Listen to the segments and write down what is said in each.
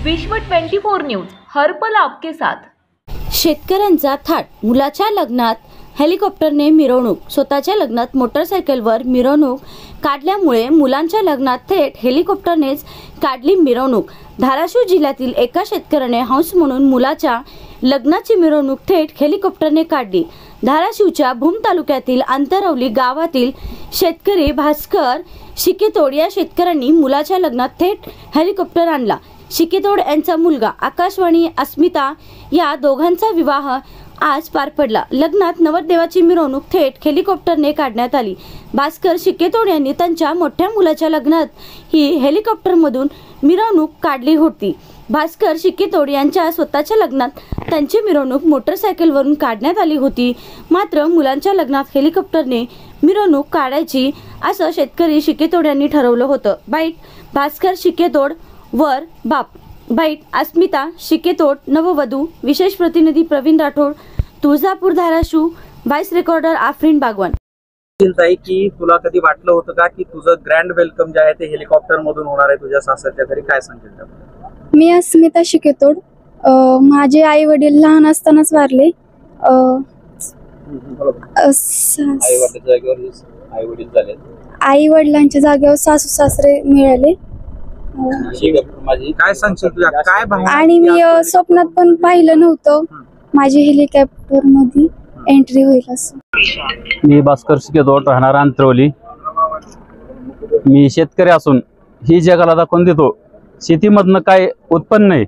विश्व 24 न्यूज हर पल आपके साथ। शेतकऱ्यांचा थाट, मुलाच्या लग्नात हेलिकॉप्टरने मिरवणूक। स्वतःच्या लग्नात मोटरसायकलवर मिरवणूक काढल्यामुळे मुलांच्या लग्नात थेट हेलिकॉप्टरनेच काढली मिरवणूक। धाराशिव जिल्ह्यातील एका शेतकऱ्याने हौस म्हणून मुलाच्या लग्नाची मिरवणूक थेट हेलिकॉप्टरने काढली। धाराशिवच्या भूम तालुक्यातील अंतरवली गावातील शेतकरी भास्कर शिकेतोड या शेतकऱ्यांनी मुलाच्या लग्नात थेट हेलिकॉप्टर आणला। शिकेतोड यांचा मुलगा आकाशवाणी अस्मिता या दोघांचा विवाह आज पार पडला। लग्नात नवरदेवाची मिरवणूक थेट हेलिकॉप्टरने काढण्यात आली। भास्कर शिकेतोड यांनी त्यांच्या मोठ्या मुलाच्या लग्नात ही हेलिकॉप्टरमधून मिरवणूक काढली होती। भास्कर शिकेतोड यांच्या स्वतःच्या लग्नात त्यांची मिरवणूक मोटरसायकलवरून काढण्यात आली होती, मात्र मुलांच्या लग्नात हेलिकॉप्टरने मिरवणूक काढायची असं शेतकरी शिकेतोड यांनी ठरवलं होतं। बाईट भास्कर शिकेतोड वर बाप, बाईट अस्मिता शिकेतोड नववधू, विशेष प्रतिनिधी प्रवीण राठोड, तुळजापूर धाराशिव, व्हाइस रेकॉर्डर आफरीन बागवान। की तुला कधी वाटलं होतं का की तुझं ग्रँड वेलकम जे आहे ते हेलिकॉप्टर मधून होणार आहे तुझ्या सासरच्या घरी? काय सांगेल? मी अस्मिता शिकेतोड। माझे आई वडील लहान असतानाच वारले। आई वडिलांच्या जागेवर सासू सासरे मिळाले। काय सांगशील तुझ्या काय भावना? आणि मी स्वप्नात पण पाहिलं नव्हतं माझी हेलिकॉप्टर मध्ये एंट्री होईल असं। मी भास्कर शिकेतोड, राहणार अंतरवली। मी शेतकरी असून ही जगाला दाखवून देतो शेतीमधनं काय उत्पन्न आहे।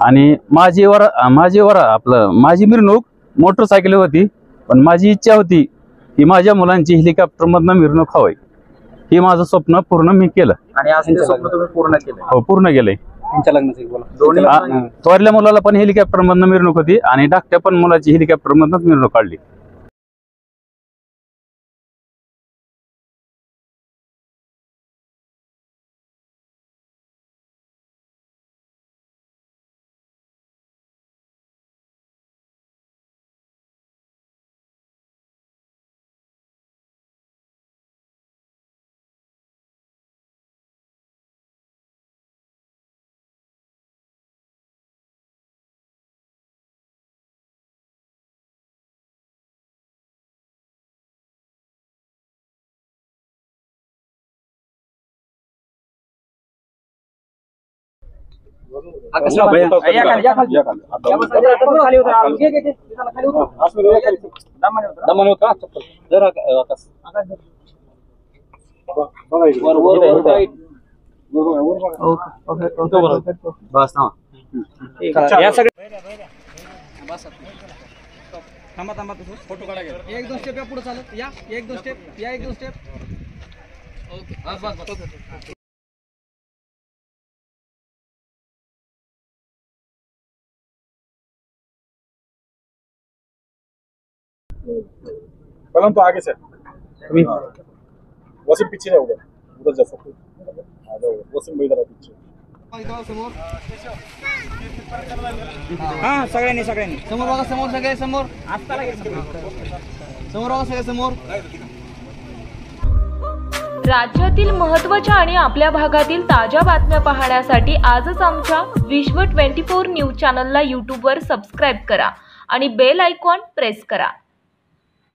आणि माझी मिरवणूक मोटरसायकल होती, पण माझी इच्छा होती की माझ्या मुलांची हेलिकॉप्टर मधनं मिरवणूक हवी। हे माझं स्वप्न पूर्ण मी केलं। आणि आज ते स्वप्न तुम्ही पूर्ण केलं? हो, पूर्ण केलंय। त्यांच्या लग्नाचं बोला। थोरल्या मुलाला पण हेलिकॉप्टर मधनं मिरवणूक होती आणि धाकट्या पण मुलाची हेलिकॉप्टर मधनं मिरवणूक काढली। फोटो काढा। एक दोन स्टेप या पुढे चालत या, एक दोन स्टेप या, एक दोन स्टेप। ओके, बस कलम तो आगे से वसीम पीछे है, उधर जा सकते वसीम भाई इधर पीछे। हां, सगळ्यांनी समोर बघा, समोर सगळे समोर। आत्ता लागेल समोर बघा, सगळे समोर। राज्यातील महत्त्वाच्या आणि आपल्या भागातील ताज्या बातम्या पाहण्यासाठी आजच आमच्या विश्व 24 न्यूज चॅनलला YouTube वर सबस्क्राइब करा आणि बेल आयकॉन प्रेस करा।